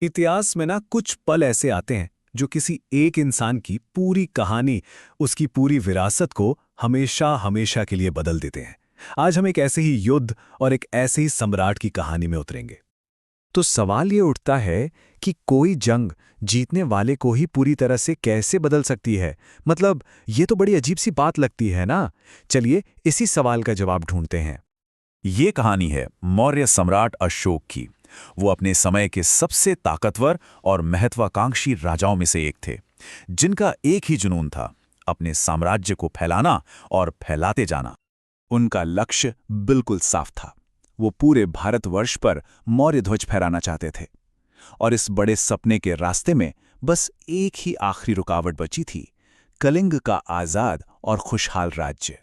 इतिहास में ना कुछ पल ऐसे आते हैं जो किसी एक इंसान की पूरी कहानी, उसकी पूरी विरासत को हमेशा हमेशा के लिए बदल देते हैं। आज हम एक ऐसे ही युद्ध और एक ऐसे ही सम्राट की कहानी में उतरेंगे। तो सवाल ये उठता है कि कोई जंग जीतने वाले को ही पूरी तरह से कैसे बदल सकती है। मतलब ये तो बड़ी अजीब सी बात लगती है ना। चलिए इसी सवाल का जवाब ढूंढते हैं। ये कहानी है मौर्य सम्राट अशोक की। वो अपने समय के सबसे ताकतवर और महत्वाकांक्षी राजाओं में से एक थे, जिनका एक ही जुनून था, अपने साम्राज्य को फैलाना और फैलाते जाना। उनका लक्ष्य बिल्कुल साफ था। वो पूरे भारतवर्ष पर मौर्य ध्वज फहराना चाहते थे। और इस बड़े सपने के रास्ते में बस एक ही आखिरी रुकावट बची थी, कलिंग का आजाद और खुशहाल राज्य।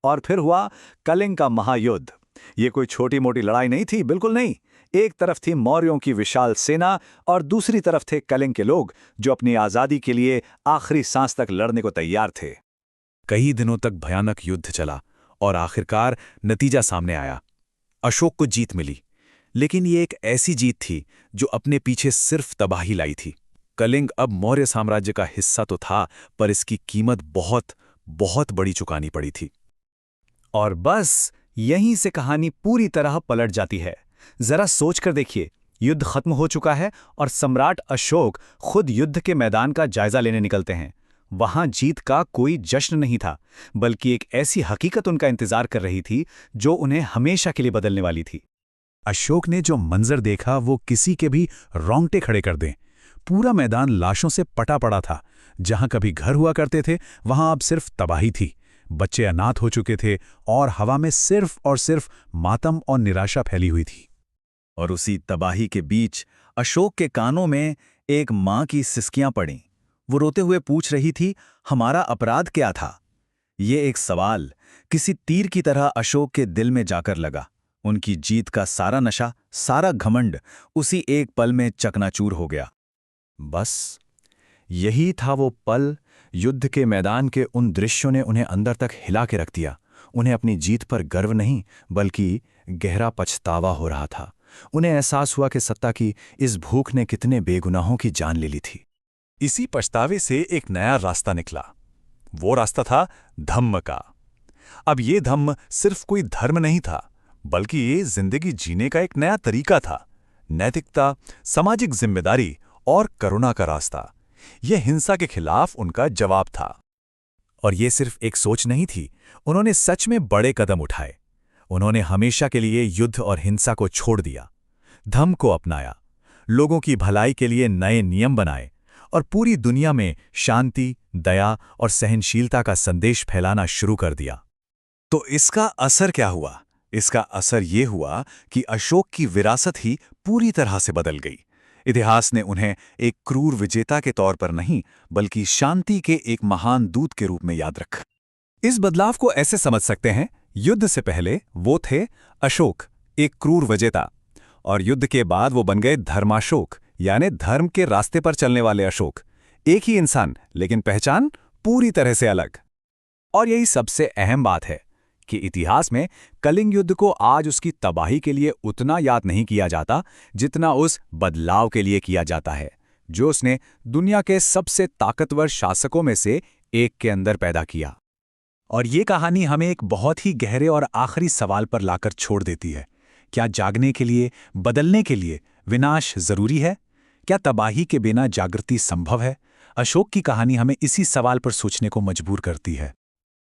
और फिर हुआ कलिंग का महायुद्ध। ये कोई छोटी मोटी लड़ाई नहीं थी, बिल्कुल नहीं। एक तरफ थी मौर्यों की विशाल सेना और दूसरी तरफ थे कलिंग के लोग, जो अपनी आजादी के लिए आखिरी सांस तक लड़ने को तैयार थे। कई दिनों तक भयानक युद्ध चला और आखिरकार नतीजा सामने आया। अशोक को जीत मिली, लेकिन ये एक ऐसी जीत थी जो अपने पीछे सिर्फ तबाही लाई थी। कलिंग अब मौर्य साम्राज्य का हिस्सा तो था, पर इसकी कीमत बहुत बहुत बड़ी चुकानी पड़ी थी। और बस यहीं से कहानी पूरी तरह पलट जाती है। जरा सोच कर देखिए, युद्ध खत्म हो चुका है और सम्राट अशोक खुद युद्ध के मैदान का जायजा लेने निकलते हैं। वहां जीत का कोई जश्न नहीं था, बल्कि एक ऐसी हकीकत उनका इंतजार कर रही थी जो उन्हें हमेशा के लिए बदलने वाली थी। अशोक ने जो मंजर देखा वो किसी के भी रोंगटे खड़े कर दें। पूरा मैदान लाशों से पटा पड़ा था। जहां कभी घर हुआ करते थे, वहां अब सिर्फ तबाही थी। बच्चे अनाथ हो चुके थे और हवा में सिर्फ और सिर्फ मातम और निराशा फैली हुई थी। और उसी तबाही के बीच अशोक के कानों में एक माँ की सिसकियां पड़ीं। वो रोते हुए पूछ रही थी, हमारा अपराध क्या था? ये एक सवाल किसी तीर की तरह अशोक के दिल में जाकर लगा। उनकी जीत का सारा नशा, सारा घमंड उसी एक पल में चकनाचूर हो गया। बस यही था वो पल। युद्ध के मैदान के उन दृश्यों ने उन्हें अंदर तक हिला के रख दिया। उन्हें अपनी जीत पर गर्व नहीं, बल्कि गहरा पछतावा हो रहा था। उन्हें एहसास हुआ कि सत्ता की इस भूख ने कितने बेगुनाहों की जान ले ली थी। इसी पछतावे से एक नया रास्ता निकला। वो रास्ता था धम्म का। अब ये धम्म सिर्फ कोई धर्म नहीं था, बल्कि ये जिंदगी जीने का एक नया तरीका था। नैतिकता, सामाजिक जिम्मेदारी और करुणा का रास्ता। यह हिंसा के खिलाफ उनका जवाब था। और ये सिर्फ एक सोच नहीं थी, उन्होंने सच में बड़े कदम उठाए। उन्होंने हमेशा के लिए युद्ध और हिंसा को छोड़ दिया, धम्म को अपनाया, लोगों की भलाई के लिए नए नियम बनाए और पूरी दुनिया में शांति, दया और सहनशीलता का संदेश फैलाना शुरू कर दिया। तो इसका असर क्या हुआ? इसका असर ये हुआ कि अशोक की विरासत ही पूरी तरह से बदल गई। इतिहास ने उन्हें एक क्रूर विजेता के तौर पर नहीं, बल्कि शांति के एक महान दूत के रूप में याद रखा। इस बदलाव को ऐसे समझ सकते हैं, युद्ध से पहले वो थे अशोक, एक क्रूर विजेता, और युद्ध के बाद वो बन गए धर्माशोक, यानी धर्म के रास्ते पर चलने वाले अशोक। एक ही इंसान, लेकिन पहचान पूरी तरह से अलग। और यही सबसे अहम बात है कि इतिहास में कलिंग युद्ध को आज उसकी तबाही के लिए उतना याद नहीं किया जाता जितना उस बदलाव के लिए किया जाता है, जो उसने दुनिया के सबसे ताकतवर शासकों में से एक के अंदर पैदा किया। और ये कहानी हमें एक बहुत ही गहरे और आखिरी सवाल पर लाकर छोड़ देती है। क्या जागने के लिए, बदलने के लिए विनाश जरूरी है? क्या तबाही के बिना जागृति संभव है? अशोक की कहानी हमें इसी सवाल पर सोचने को मजबूर करती है।